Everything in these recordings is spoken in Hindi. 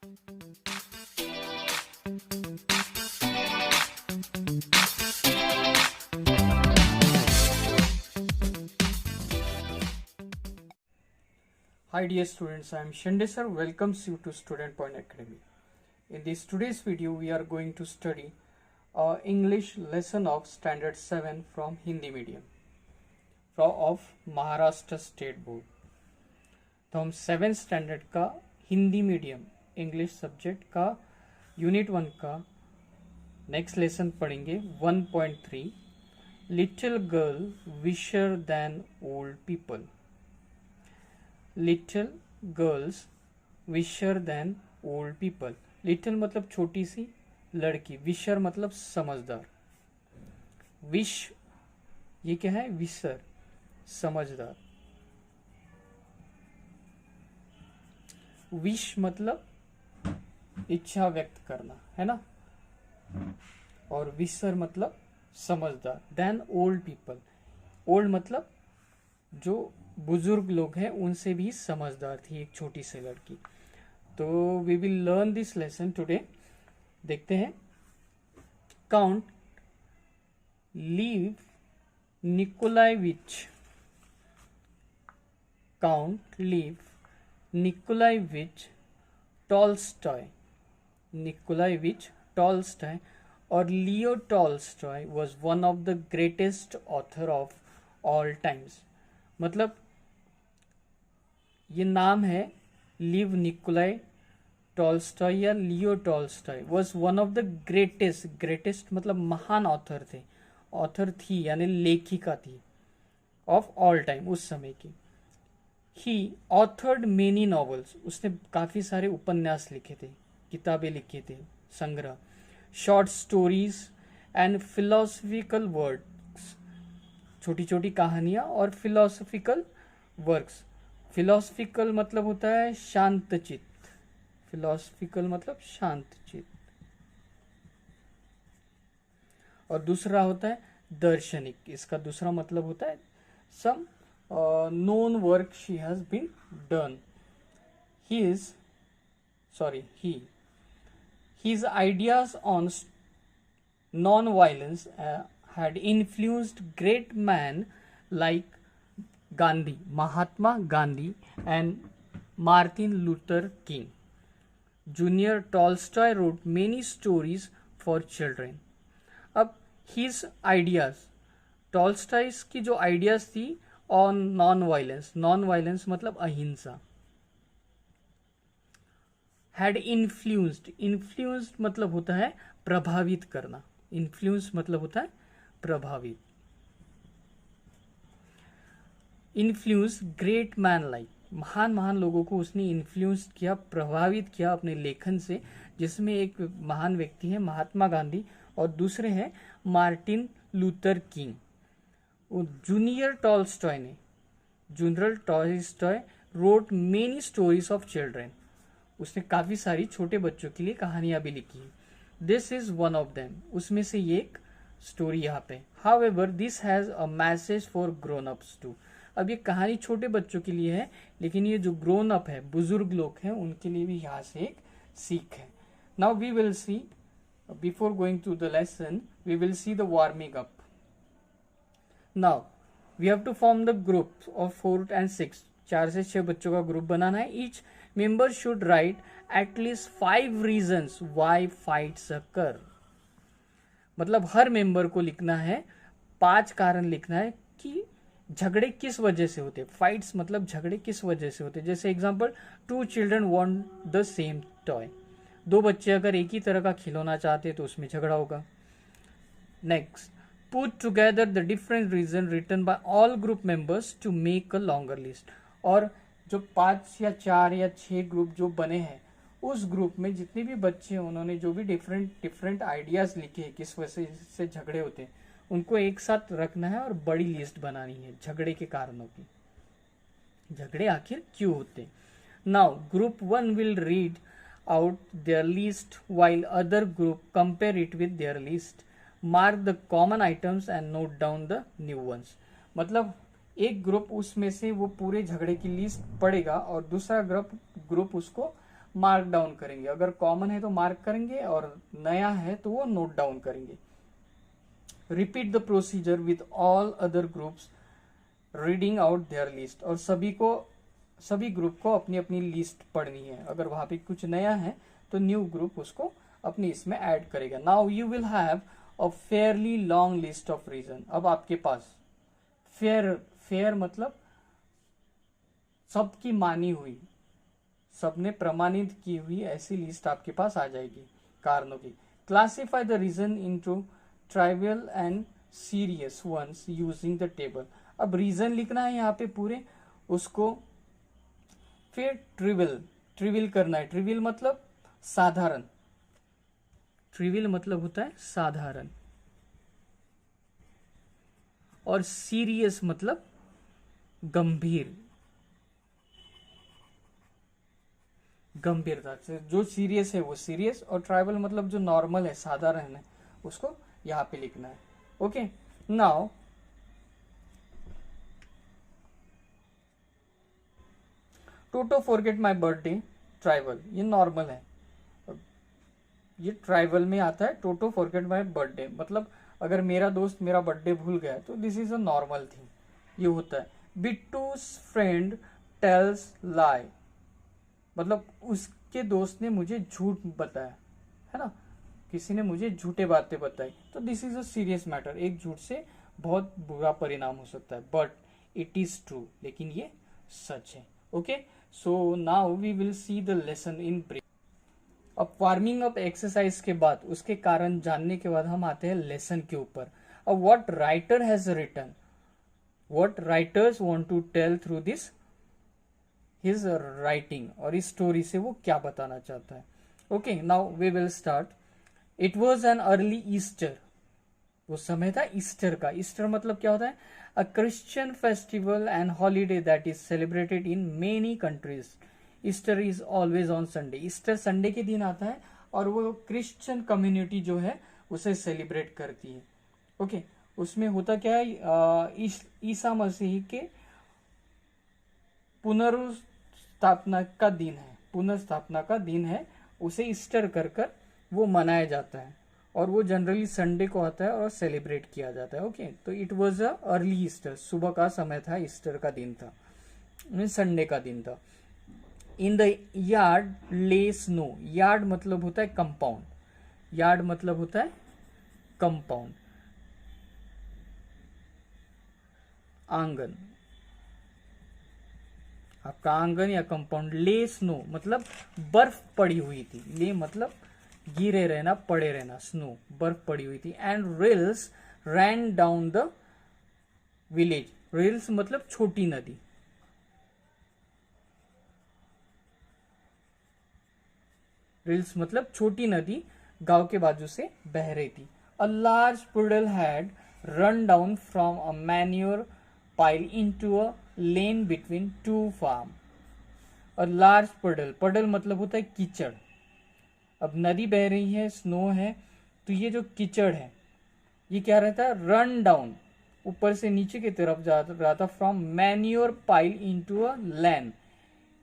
Hi dear students, I am Shinde sir, welcomes you to Student Point Academy. In this today's video, we are going to study English lesson of Standard 7 from Hindi medium of Maharashtra State Board. तो हम 7th स्टैंडर्ड का हिंदी मीडियम इंग्लिश सब्जेक्ट का यूनिट 1 का नेक्स्ट लेसन पढ़ेंगे 1.3 little girl wiser than old people. Little girls wiser than old people. Little मतलब छोटी सी लड़की, विशर मतलब समझदार. विश ये क्या है? विशर समझदार. विश मतलब इच्छा व्यक्त करना है ना, और विशर मतलब समझदार. देन ओल्ड पीपल, ओल्ड मतलब जो बुजुर्ग लोग हैं उनसे भी समझदार थी एक छोटी सी लड़की. तो we will learn this lesson today. देखते हैं. Count Lev Nikolayevich, Count Lev Nikolayevich Tolstoy. Nikolayevich Tolstoy और Leo Tolstoy was one of the greatest author of all times. मतलब ये नाम है लिव निकोलाई टॉल्स्टॉय या Leo Tolstoy was one of the greatest. Greatest मतलब महान ऑथर थे, ऑथर थी यानी लेखिका थी ऑफ ऑल टाइम उस समय की. ही ऑथर्ड मेनी नॉवेल्स, उसने काफी सारे उपन्यास लिखे थे, किताबें लिखे थे, संग्रह, short stories and philosophical works, छोटी छोटी कहानियां और फिलोसफिकल वर्क्स. फिलोसफिकल मतलब होता है शांत चित्त, फिलोसफिकल मतलब शांत चित्त, और दूसरा होता है दार्शनिक. इसका दूसरा मतलब होता है सम known work she has been done. His ideas on non-violence had influenced great men like Gandhi, Mahatma Gandhi, and Martin Luther King. Junior Tolstoy wrote many stories for children. अब his ideas, टॉल्स्टॉयस की जो आइडियाज थी on non violence, non violence मतलब अहिंसा, हैड इन्फ्लुएंस्ड, इन्फ्लुएंस्ड मतलब होता है प्रभावित करना, इन्फ्लुएंस मतलब होता है प्रभावित. इन्फ्लुएंस ग्रेट मैन लाइक, महान महान लोगों को उसने इन्फ्लुएंस किया, प्रभावित किया अपने लेखन से, जिसमें एक महान व्यक्ति है महात्मा गांधी और दूसरे हैं Martin Luther King. Junior Tolstoy ने, junior Tolstoy wrote many stories of children, उसने काफी सारी छोटे बच्चों के लिए कहानियां भी लिखी. This is one of them, उसमें से ये एक स्टोरी यहाँ पे. However this has a message for grown ups too. अब ये कहानी छोटे बच्चों के लिए है, लेकिन ये जो ग्रोन अप है, बुजुर्ग लोग हैं, उनके लिए भी यहाँ से एक सीख है. Now we will see, before going to the lesson we will see the warming up. Now we have to form the group of 4 and 6. 4 से 6 बच्चों का ग्रुप बनाना है. Each member should write at least 5 reasons why fights occur. मतलब हर मेंबर को लिखना है 5 कारण लिखना है कि झगड़े किस वजह से होते. फाइट्स मतलब झगड़े किस वजह से होते. जैसे example, 2 children want the same toy. 2 बच्चे अगर एक ही तरह का खिलौना चाहते तो उसमें झगड़ा होगा. Next, put together the different reason written by all group members to make a longer list. और जो 5 या 4 या 6 ग्रुप जो बने हैं, उस ग्रुप में जितने भी बच्चे हैं उन्होंने जो भी डिफरेंट आइडियाज लिखे हैं किस वजह से झगड़े होते हैं, उनको एक साथ रखना है और बड़ी लिस्ट बनानी है झगड़े के कारणों की, झगड़े आखिर क्यों होते. Now group 1 will read out their list while other group compare it with their list. Mark the common items and note down the new ones. मतलब एक ग्रुप उसमें से वो पूरे झगड़े की लिस्ट पढ़ेगा और दूसरा ग्रुप उसको मार्क डाउन करेंगे। अगर कॉमन है तो मार्क करेंगे और नया है तो वो नोट डाउन करेंगे। Repeat the procedure with all other groups reading out their list, और सभी ग्रुप को अपनी अपनी लिस्ट पढ़नी है। अगर वहां पे कुछ नया है तो न्यू ग्रुप उसको अपनी इसमें ऐड करेगा। Now you will have a fairly long list of reason. अब आपके पास फेयर मतलब सबकी मानी हुई, सबने प्रमाणित की हुई ऐसी लिस्ट आपके पास आ जाएगी कारणों की। Classify the reason into trivial and serious ones using the table. अब रीजन लिखना है यहाँ पे पूरे, उसको फिर ट्रिविल करना है। ट्रिविल मतलब साधारण, ट्रिविल मतलब होता है साधारण, और सीरियस मतलब गंभीर, गंभीरता से। जो सीरियस है वो सीरियस, और ट्राइबल मतलब जो नॉर्मल है साधारण है उसको यहाँ पे लिखना है। Okay, now toto forget my birthday tribal, ये नॉर्मल है, ये ट्राइबल में आता है। टोटो फॉरगेट माई बर्थडे मतलब अगर मेरा दोस्त मेरा बर्थडे भूल गया तो this is a normal thing, ये होता है। बिट्टूस फ्रेंड टेल्स लाई मतलब उसके दोस्त ने मुझे झूठ बताया, है ना, किसी ने मुझे झूठे बातें बताई, तो this is a serious matter. एक झूठ से बहुत बुरा परिणाम हो सकता है, बट इट इज ट्रू, लेकिन ये सच है। Okay, so now we will see the lesson in brief. अब वार्मिंग अप एक्सरसाइज के बाद, उसके कारण जानने के बाद हम आते हैं लेसन के ऊपर। अब what writer has written, what writers want to tell through this his writing, और इस स्टोरी से वो क्या बताना चाहता है। Okay, now we will start. It was an early Easter, वो समय था ईस्टर का। ईस्टर मतलब क्या होता है? A Christian festival and holiday that is celebrated in many countries. Easter is always on Sunday, Easter Sunday के दिन आता है और वो क्रिश्चियन कम्युनिटी जो है उसे सेलिब्रेट करती है। ओके, उसमें होता क्या है, ईसा मसीह के पुनर्स्थापना का दिन है, पुनर्स्थापना का दिन है, उसे ईस्टर कर कर वो मनाया जाता है, और वो जनरली संडे को आता है और सेलिब्रेट किया जाता है। ओके, तो it was a early Easter, सुबह का समय था, ईस्टर का दिन था, संडे का दिन था। इन द यार्ड ले स्नो, यार्ड मतलब होता है कंपाउंड, यार्ड मतलब होता है कंपाउंड, आंगन, आपका आंगन या कंपाउंड। ले स्नो मतलब बर्फ पड़ी हुई थी, ले मतलब गिरे रहना, पड़े रहना, स्नो बर्फ पड़ी हुई थी। And reels rain down the village, reels मतलब छोटी नदी, रिल्स मतलब छोटी नदी गांव के बाजू से बह रही थी। A large puddle had run down from a manure pile into a lane between two farm. और लार्ज पुडल, पुडल मतलब होता है कीचड़। अब नदी बह रही है, स्नो है, तो ये जो कीचड़ है ये क्या रहता है? रन डाउन, ऊपर से नीचे की तरफ जा रहा था। From manure pile into a lane,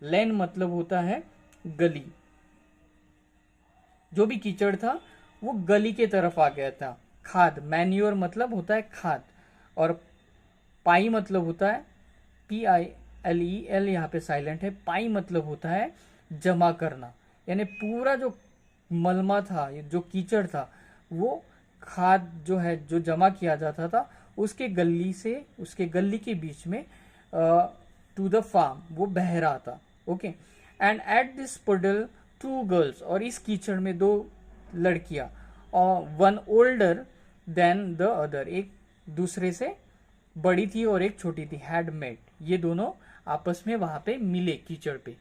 lane मतलब होता है गली, जो भी कीचड़ था वो गली के तरफ आ गया था। खाद, मैन्योर मतलब होता है खाद, और पाई मतलब होता है PILE, एल यहाँ पे साइलेंट है। पाई मतलब होता है जमा करना, यानी पूरा जो मलमा था, जो कीचड़ था, वो खाद जो है जो जमा किया जाता था उसके गली से, उसके गली के बीच में टू द फार्म वो बह रहा था। Okay, and at this puddle two girls, और इस कीचड़ में दो लड़कियां, और one older than the other, एक दूसरे से बड़ी थी और एक छोटी थी, हैड मेट, ये दोनों आपस में वहां पे मिले कीचड़ पे।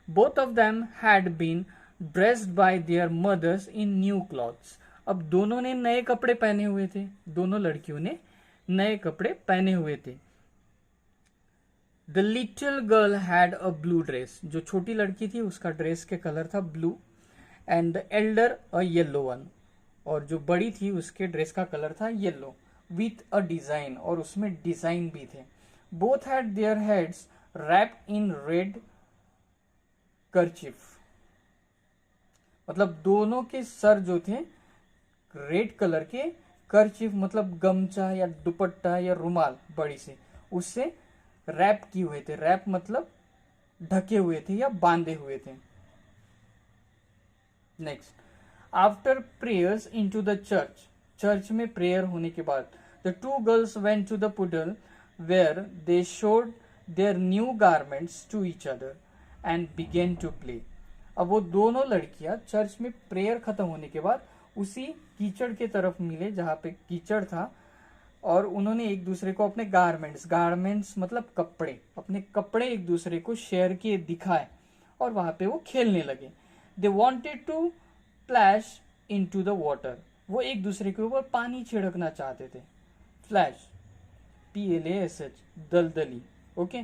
Both of them had been dressed by their mothers in new clothes, अब दोनों ने नए कपड़े पहने हुए थे, दोनों लड़कियों ने नए कपड़े पहने हुए थे। The little girl had a blue dress, जो छोटी लड़की थी उसका ड्रेस के कलर था blue, and the Elder a yellow one, और जो बड़ी थी उसके ड्रेस का कलर था येलो, विथ अ डिजाइन, और उसमें डिजाइन भी थे। Both had their heads wrapped in red कर्चिफ, मतलब दोनों के सर जो थे रेड कलर के कर्चिफ मतलब गमछा या दुपट्टा या रुमाल बड़ी से उससे रैप किए हुए थे। रैप मतलब ढके हुए थे या बांधे हुए थे। Next, after prayers into the church, church में प्रेयर होने के बाद the two girls went to the puddle where they showed their new garments to each other and began to play. अब वो दोनों लड़कियां चर्च में प्रेयर खत्म होने के बाद उसी कीचड़ के तरफ मिले जहां पे कीचड़ था, और उन्होंने एक दूसरे को अपने गारमेंट्स मतलब कपड़े, अपने कपड़े एक दूसरे को शेयर किए, दिखाए, और वहां पे वो खेलने लगे। They wanted to splash into the water, वो एक दूसरे के ऊपर पानी छिड़कना चाहते थे। फ्लैश, PLASH, दलदली। Okay,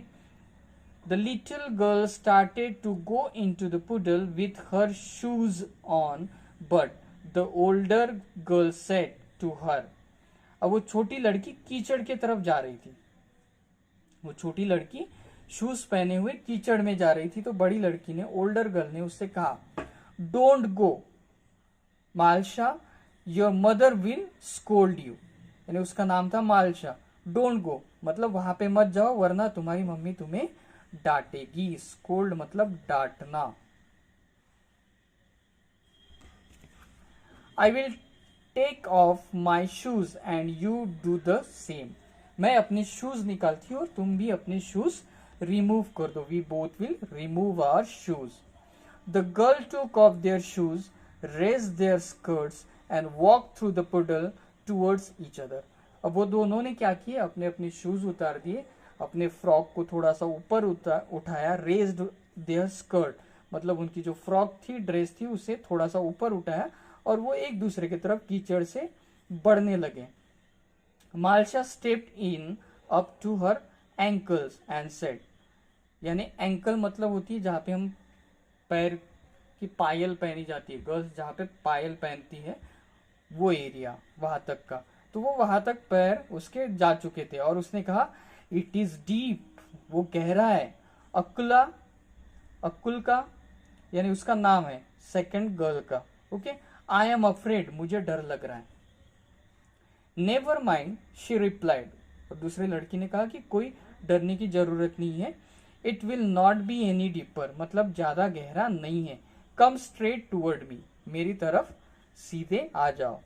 the little girl started to go into the puddle with her shoes on, but the older girl said to her. अब वो छोटी लड़की कीचड़ के तरफ जा रही थी, वो छोटी लड़की शूज पहने हुए कीचड़ में जा रही थी, तो बड़ी लड़की ने, ओल्डर गर्ल ने उससे कहा, don't go Malasha, your mother will scold you. यानी उसका नाम था मालशा। डोंट गो मतलब वहां पे मत जाओ वरना तुम्हारी मम्मी तुम्हें डांटेगी। स्कोल्ड मतलब डांटना। I will take off my shoes and you do the same. मैं अपने शूज निकालती हूँ और तुम भी अपने शूज रिमूव कर दो। We both will remove our shoes. The girl took off their shoes, raised their skirts and walked through the puddle towards each other। अब वो दोनों ने क्या किया, अपने अपने शूज उतार दिए, अपने फ्रॉक को थोड़ा सा ऊपर उठाया। रेज्ड देयर स्कर्ट मतलब उनकी जो फ्रॉक थी, ड्रेस थी, उसे थोड़ा सा ऊपर उठाया और वो एक दूसरे की तरफ कीचड़ से बढ़ने लगे। Malasha stepped in up to her ankles and said, यानी एंकल मतलब होती है जहां पे हम पैर की पायल पहनी जाती है, गर्ल्स जहां पे पायल पहनती है वो एरिया, वहां तक का। तो वो वहां तक पैर उसके जा चुके थे और उसने कहा, इट इज डीप, वो गहरा है। अकुला, अकुल का यानी उसका नाम है, सेकंड गर्ल का। ओके, आई एम अफ्रेड, मुझे डर लग रहा है। नेवर माइंड, शी रिप्लाइड, और दूसरी लड़की ने कहा कि कोई डरने की जरूरत नहीं है। It will not be any deeper मतलब ज्यादा गहरा नहीं है। कम स्ट्रेट टूवर्ड मी, मेरी तरफ सीधे आ जाओ।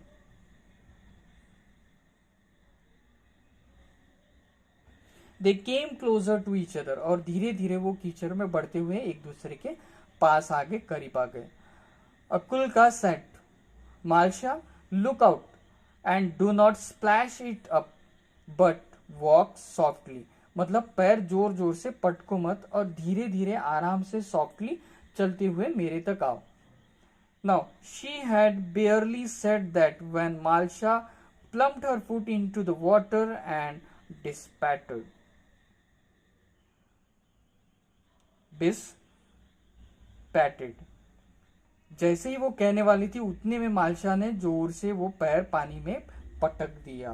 दे केम क्लोजर टू ईच अदर, और धीरे धीरे वो कीचड़ में बढ़ते हुए एक दूसरे के पास आगे करीब आ गए। Akulka said, Malasha look out and do not splash it up but walk softly, मतलब पैर जोर जोर से पटको मत और धीरे धीरे आराम से सॉफ्टली चलते हुए मेरे तक आओ। Now she had barely said that when Malasha plumped her foot into the water and dispattered, जैसे ही वो कहने वाली थी उतने में मालशा ने जोर से वो पैर पानी में पटक दिया।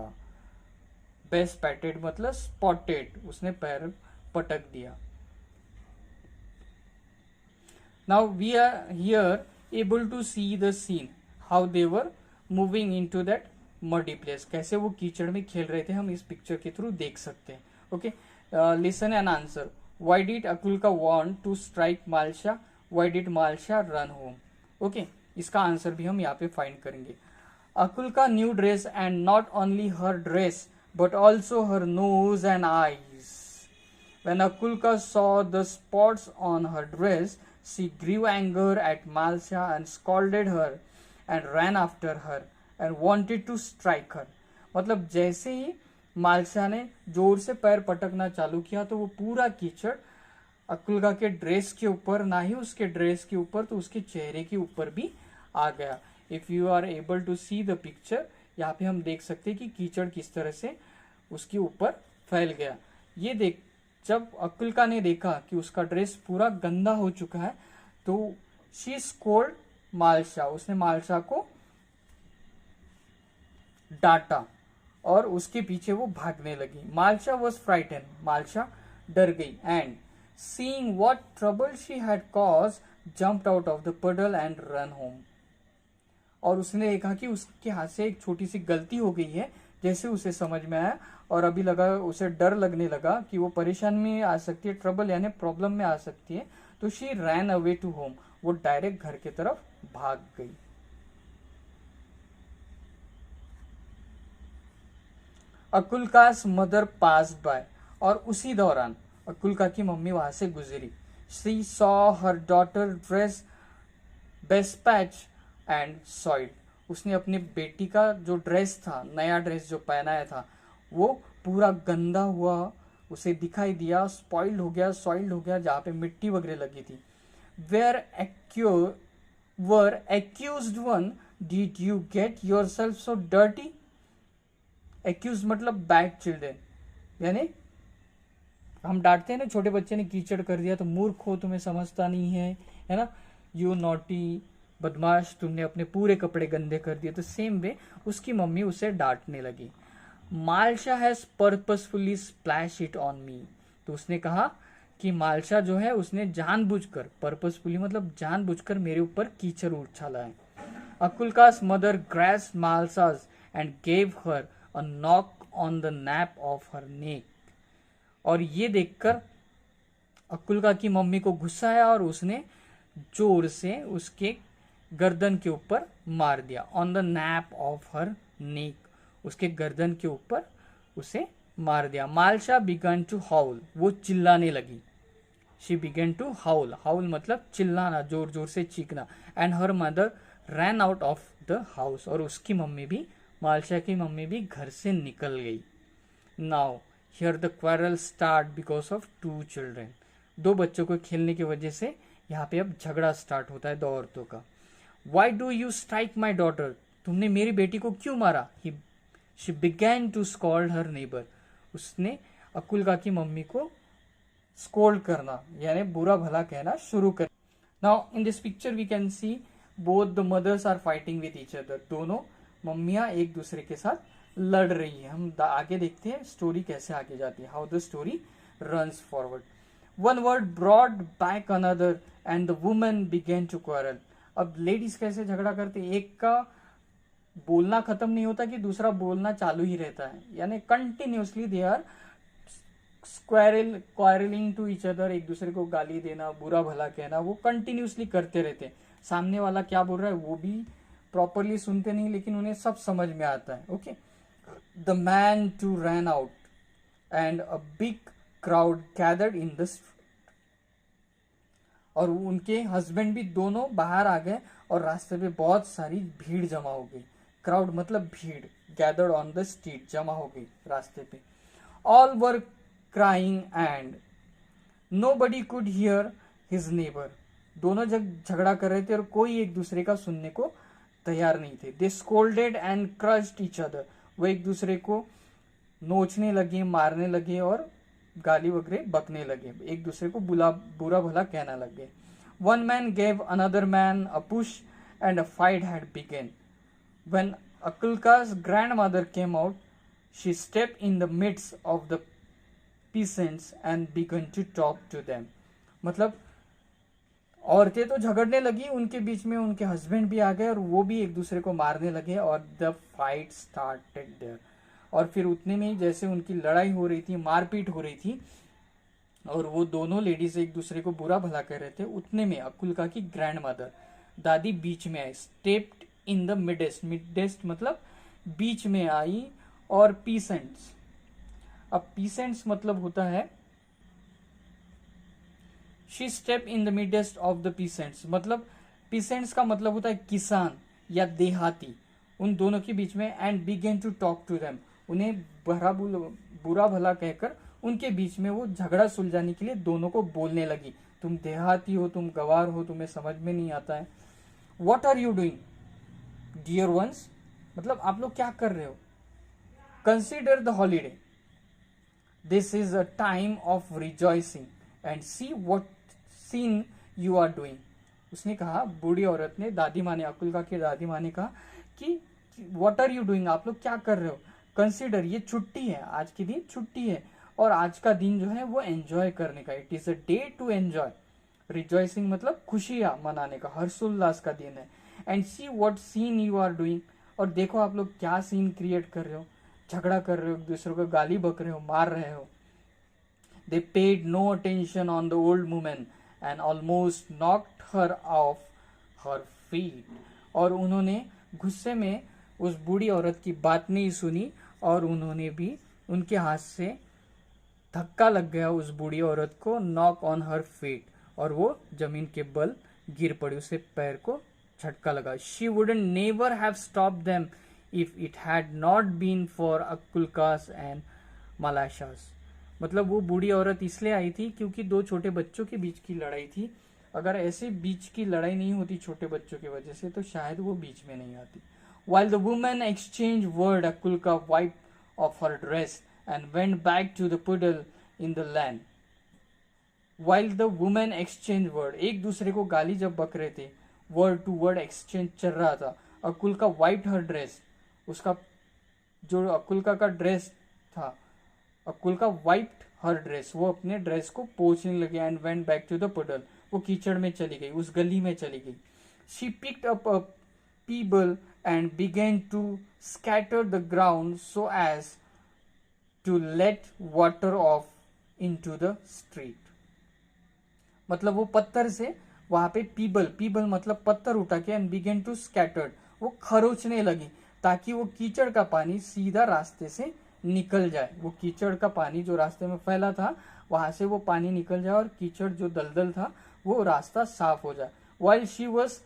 बेस्पैटेड मतलब स्पॉटेड, उसने पैर पटक दिया। Now we are here able to see the scene how they were moving into that muddy place, कैसे वो कीचड़ में खेल रहे थे हम इस पिक्चर के थ्रू देख सकते हैं। Okay, listen and answer. Why did Akulka want to strike Malasha, why did Malasha run home. Okay, इसका आंसर भी हम यहाँ पे फाइंड करेंगे। Akulka new dress and not only her dress but also her nose and eyes. When Akulka saw the spots on her dress, she grew anger at Malsha and scolded her and ran after her and wanted to strike her. मतलब जैसे ही मालशा ने जोर से पैर पटकना चालू किया तो वो पूरा कीचड़ अकुल्का के ड्रेस के ऊपर, ना ही उसके ड्रेस के ऊपर तो उसके चेहरे के ऊपर भी आ गया। If you are able to see the picture, यहाँ पे हम देख सकते हैं कि कीचड़ किस तरह से उसके ऊपर फैल गया। ये देख, जब अकुल्का ने देखा कि उसका ड्रेस पूरा गंदा हो चुका है तो शी स्कोल्ड मालशा, उसने मालशा को डांटा और उसके पीछे वो भागने लगी। मालशा वॉज फ्राइटन, मालशा डर गई। And seeing what trouble she had cause jumped out of the puddle and run home, और उसने देखा कि उसके हाथ से एक छोटी सी गलती हो गई है। जैसे उसे समझ में आया और अभी लगा, उसे डर लगने लगा कि वो परेशान में आ सकती है, ट्रबल यानी प्रॉब्लम में आ सकती है, तो she ran away to home, वो डायरेक्ट घर की तरफ भाग गई। अकुल्कास मदर पास बाय, और उसी दौरान अकुल्का की मम्मी वहां से गुजरी। She saw her daughter dress bespattered and said, उसने अपनी बेटी का जो ड्रेस था, नया ड्रेस जो पहनाया था, वो पूरा गंदा हुआ उसे दिखाई दिया, स्पॉइल्ड हो गया, सॉइल्ड हो गया, जहाँ पे मिट्टी वगैरह लगी थी। Where accused one, did you get yourself so dirty. Accuse मतलब बैड चिल्ड्रेन, यानी हम डांटते हैं ना, छोटे बच्चे ने कीचड़ कर दिया तो मूर्ख हो, तुम्हें समझता नहीं है ना, यू नॉटी, बदमाश, तुमने अपने पूरे कपड़े गंदे कर दिए। तो सेम वे उसकी मम्मी उसे डांटने लगी। Malasha has purposefully splash it on me, तो उसने कहा कि मालशा जो है उसने जानबूझकर, पर्पसफुली मतलब जानबूझकर मेरे ऊपर कीचड़ उछाला है। Akulka's mother grasped Malasha's and gave her a knock on the nape of her neck, और ये देखकर अकुल्का की मम्मी को गुस्सा आया और उसने जोर से उसके गर्दन के ऊपर मार दिया। On the nape of her neck, उसके गर्दन के ऊपर उसे मार दिया। मालशा बिगन टू हाउल, वो चिल्लाने लगी। She began to howl, howl मतलब चिल्लाना, जोर जोर से चीखना। And her mother ran out of the house, और उसकी मम्मी भी, मालशा की मम्मी भी घर से निकल गई। Now here the quarrel start because of two children, दो बच्चों को खेलने की वजह से यहाँ पे अब झगड़ा स्टार्ट होता है दो औरतों का। Why do you strike my daughter, तुमने मेरी बेटी को क्यों मारा। She began to scold her neighbour, उसने अकुल्का की मम्मी को स्कोल्ड करना यानी बुरा भला कहना शुरू कर। Now in this picture we can see both the mothers are fighting with each other, दोनों मम्मियां एक दूसरे के साथ लड़ रही है। हम आगे देखते हैं स्टोरी कैसे आगे जाती है, how the story runs forward. One word brought back another and the women began to quarrel, अब लेडीज कैसे झगड़ा करते, एक का बोलना खत्म नहीं होता कि दूसरा बोलना चालू ही रहता है, यानी continuously they are quarrelling to each other, एक दूसरे को गाली देना, बुरा भला कहना, वो कंटिन्यूसली करते रहते हैं। सामने वाला क्या बोल रहा है वो भी प्रॉपरली सुनते नहीं, लेकिन उन्हें सब समझ में आता है। Okay, the man to run out and a big crowd gathered in the street, और उनके हस्बैंड भी दोनों बाहर आ गए और रास्ते पे बहुत सारी भीड़ जमा हो गई। क्राउड मतलब भीड़, गैदर्ड ऑन द स्ट्रीट, जमा हो गई रास्ते पे। All were crying and nobody could hear his neighbour, दोनों जब झगड़ा कर रहे थे और कोई एक दूसरे का सुनने को तैयार नहीं थे। They scolded and crushed each other, वो एक दूसरे को नोचने लगे, मारने लगे और गाली वगैरह बकने लगे, एक दूसरे को बुरा भला कहना लगे। One man gave another man a push and a fight had begun. When Akulka's grandmother came out, she stepped in the midst of the peasants and began to talk to them, मतलब औरतें तो झगड़ने लगी, उनके बीच में उनके हस्बैंड भी आ गए और वो भी एक दूसरे को मारने लगे, और द फाइट स्टार्टेड देयर, और फिर उतने में जैसे उनकी लड़ाई हो रही थी, मारपीट हो रही थी, और वो दोनों लेडीज एक दूसरे को बुरा भला कर रहे थे, उतने में अकुल्का की ग्रैंड मदर दादी बीच में आई। Stepped in the midst, midst मतलब बीच में आई, और पीसेंट्स, अब पीसेंट्स मतलब होता है, she step in the midst of the peasants, मतलब पीसेंट्स का मतलब होता है किसान या देहाती, उन दोनों के बीच में। And began to talk to them, उन्हें बुरा भला कहकर उनके बीच में वो झगड़ा सुलझाने के लिए दोनों को बोलने लगी, तुम देहाती हो, तुम गवार हो, तुम्हें समझ में नहीं आता है। What are you doing dear ones, मतलब आप लोग क्या कर रहे हो। Consider the holiday, this is a time of rejoicing and see what scene you are doing. उसने कहा, बूढ़ी औरत ने, दादी माँ ने, अकुल्का की दादी माँ ने कहा कि व्हाट आर यू डूइंग, आप लोग क्या कर रहे हो। कंसीडर, ये छुट्टी है, आज की दिन छुट्टी है, और आज का दिन जो है वो एंजॉय करने का, it is a day to enjoy. Rejoicing मतलब खुशियां मनाने का, हर्षोल्लास का दिन है। And see what scene you are doing, और देखो आप लोग क्या सीन क्रिएट कर रहे हो, झगड़ा कर रहे हो, एक दूसरे को गाली बक रहे हो, मार रहे हो. They paid no attention on the old woman and almost knocked her off her feet. और उन्होंने गुस्से में उस बूढ़ी औरत की बात नहीं सुनी और उन्होंने भी उनके हाथ से धक्का लग गया उस बूढ़ी औरत को, नॉक ऑन हर फीट, और वो जमीन के बल गिर पड़ी, उसे पैर को झटका लगा. She wouldn't never have stop them if it had not been for Akulka's and Malasha's. मतलब वो बूढ़ी औरत इसलिए आई थी क्योंकि दो छोटे बच्चों के बीच की लड़ाई थी. अगर ऐसे बीच की लड़ाई नहीं होती छोटे बच्चों की वजह से तो शायद वो बीच में नहीं आती. While the woman exchanged word, Akulka wiped off her dress and went back to the puddle in the land. While the woman exchanged word, एक दूसरे को गाली जब बक रहे थे, word to word exchange चल रहा था. Akulka wiped her dress, उसका जो अकुल्का का ड्रेस था, अकुल्का वाइप्ड हर ड्रेस, वो अपने ड्रेस को पोंछने लगी. And went back to the puddle, वो कीचड़ में चली गई, उस गली में चली गई. She picked up a pebble and began to scatter the ground so as to let water off into the street. मतलब वो पत्थर से वहां पे पीबल मतलब पत्थर उठा के, एंड बिगेन टू स्कैटर्ड, वो खरोचने लगी ताकि वो कीचड़ का पानी सीधा रास्ते से निकल जाए. वो कीचड़ का पानी जो रास्ते में फैला था वहां से वो पानी निकल जाए और कीचड़ जो दलदल था वो रास्ता साफ हो जाए. While she was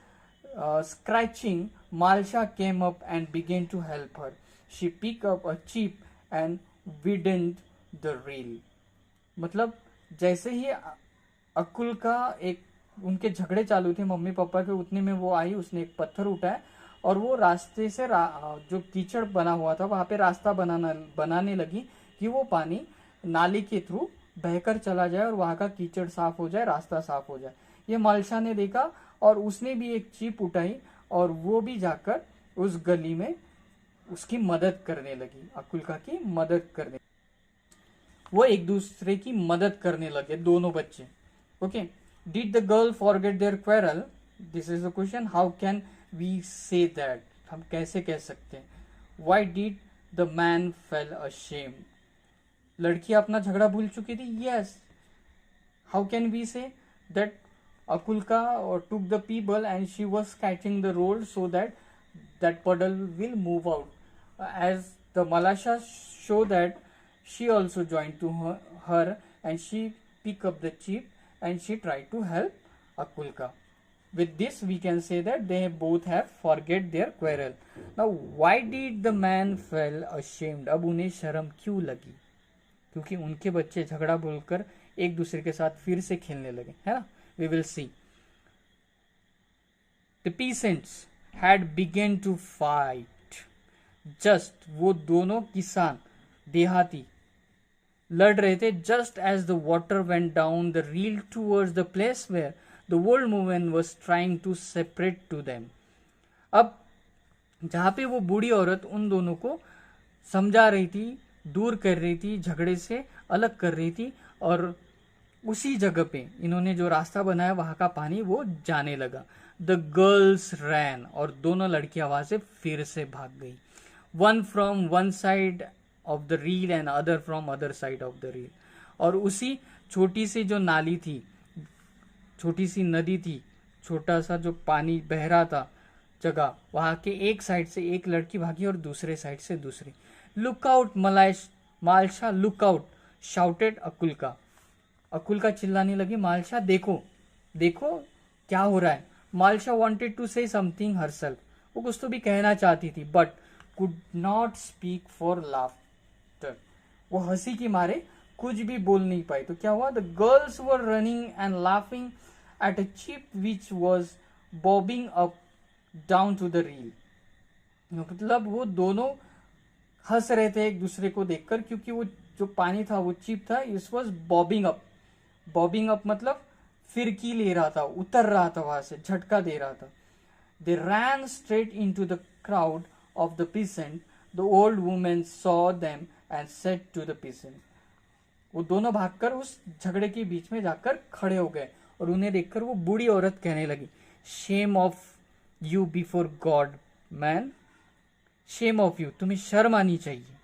scratching, Malsha came up and began to help her. She picked up a chip and widened the reel. मतलब जैसे ही अकुल का एक उनके झगड़े चालू थे मम्मी पापा के, उतने में वो आई, उसने एक पत्थर उठाया और वो रास्ते से जो कीचड़ बना हुआ था वहां पे रास्ता बनाने लगी कि वो पानी नाली के थ्रू बहकर चला जाए और वहां का कीचड़ साफ हो जाए, रास्ता साफ हो जाए. ये मालशा ने देखा और उसने भी एक चिप उठाई और वो भी जाकर उस गली में उसकी मदद करने लगी, अकुल्का की मदद करने. वो एक दूसरे की मदद करने लगे दोनों बच्चे. Okay, did the girl forget their quarrel? This is the question. How can we say that? हम कैसे कह सकते हैं? Why did the man fell ashamed? लड़की अपना झगड़ा भूल चुकी थी. Yes. How can we say that Akulka took the people and she was catching the road so that puddle will move out. As the Malasha show that she also joined to her and she picked up the chip and she tried to help Akulka. With this we can say that they both have forget their quarrel. Now why did the man feel ashamed? अब उन्हें शर्म क्यों लगी? क्योंकि उनके बच्चे झगड़ा बोलकर एक दूसरे के साथ फिर से खेलने लगे, है ना? We will see. The peasants had begun to fight. Just वो दोनों किसान देहाती लड़ रहे थे. Just as the water went down the reel towards the place where the old woman was trying to separate to them. अब जहाँ पे वो बूढ़ी औरत उन दोनों को समझा रही थी, दूर कर रही थी, झगड़े से अलग कर रही थी, और उसी जगह पे इन्होंने जो रास्ता बनाया वहां का पानी वो जाने लगा. द गर्ल्स रैन, और दोनों लड़कियां वहां से फिर से भाग गई. One from one side of the reel and other from other side of the reel. और उसी छोटी सी जो नाली थी, छोटी सी नदी थी, छोटा सा जो पानी बह रहा था जगह, वहां के एक साइड से एक लड़की भागी और दूसरे साइड से दूसरी. Look out Malasha, look out, shouted Akulka. Akulka चिल्लाने लगी, मालशा देखो देखो क्या हो रहा है. Malasha wanted to say something herself, वो कुछ तो भी कहना चाहती थी, but could not speak for laughter. वो हंसी के मारे कुछ भी बोल नहीं पाई. तो क्या हुआ? The girls were running and laughing at a chip which was bobbing up down to the rill. मतलब वो दोनों हंस रहे थे एक दूसरे को देखकर, क्योंकि वो जो पानी था वो चिप था, it was bobbing up. Bobbing up मतलब फिरकी ले रहा था, उतर रहा था वहां से, झटका दे रहा था. They ran straight into the crowd of the peasant. The old women saw them and said to the peasant. वो दोनों भागकर उस झगड़े के बीच में जाकर खड़े हो गए और उन्हें देखकर वो बूढ़ी औरत कहने लगी, shame of you before God man, shame of you, तुम्हें शर्म आनी चाहिए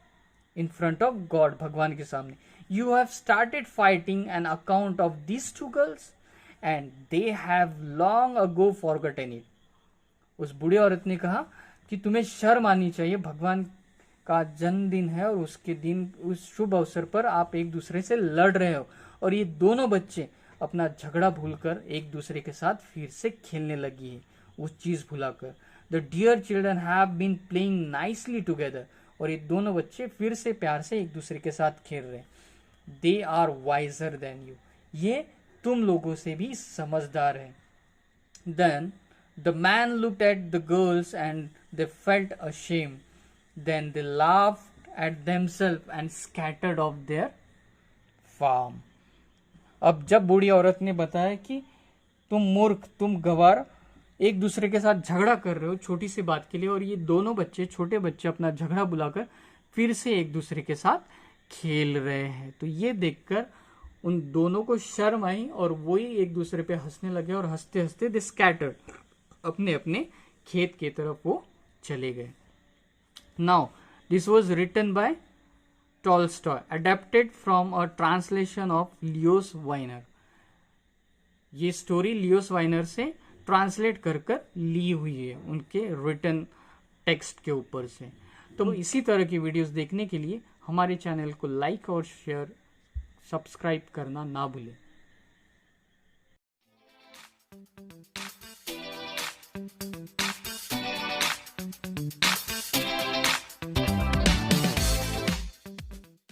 इन फ्रंट ऑफ गॉड, भगवान के सामने. You have started fighting on account of this two girls and they have long ago forgotten it. उस बूढ़ी औरत ने कहा कि तुम्हें शर्म आनी चाहिए, भगवान का जन्मदिन है और उसके दिन, उस शुभ अवसर पर आप एक दूसरे से लड़ रहे हो, और ये दोनों बच्चे अपना झगड़ा भूलकर एक दूसरे के साथ फिर से खेलने लगी है, उस चीज भुलाकर. The dear children have been playing nicely together, और ये दोनों बच्चे फिर से प्यार से एक दूसरे के साथ खेल रहे हैं. They are wiser than you, ये तुम लोगों से भी समझदार है. Then the man looked at the girls and they felt ashamed. Then they laughed at themselves and scattered off their farm. अब जब बूढ़ी औरत ने बताया कि तुम मूर्ख, तुम गवार, एक दूसरे के साथ झगड़ा कर रहे हो छोटी सी बात के लिए, और ये दोनों बच्चे, छोटे बच्चे, अपना झगड़ा बुलाकर फिर से एक दूसरे के साथ खेल रहे हैं, तो ये देखकर उन दोनों को शर्म आई और वही एक दूसरे पे हंसने लगे, और हंसते हंसते दे स्कैटर्ड, अपने अपने खेत की तरफ वो चले गए. Now, this was written by Tolstoy, adapted from a translation of Leos Weiner. ये स्टोरी लियोस वाइनर से ट्रांसलेट कर कर ली हुई है उनके रिटन टेक्स्ट के ऊपर से. तो इसी तरह की वीडियोस देखने के लिए हमारे चैनल को लाइक और शेयर, सब्सक्राइब करना ना भूलें.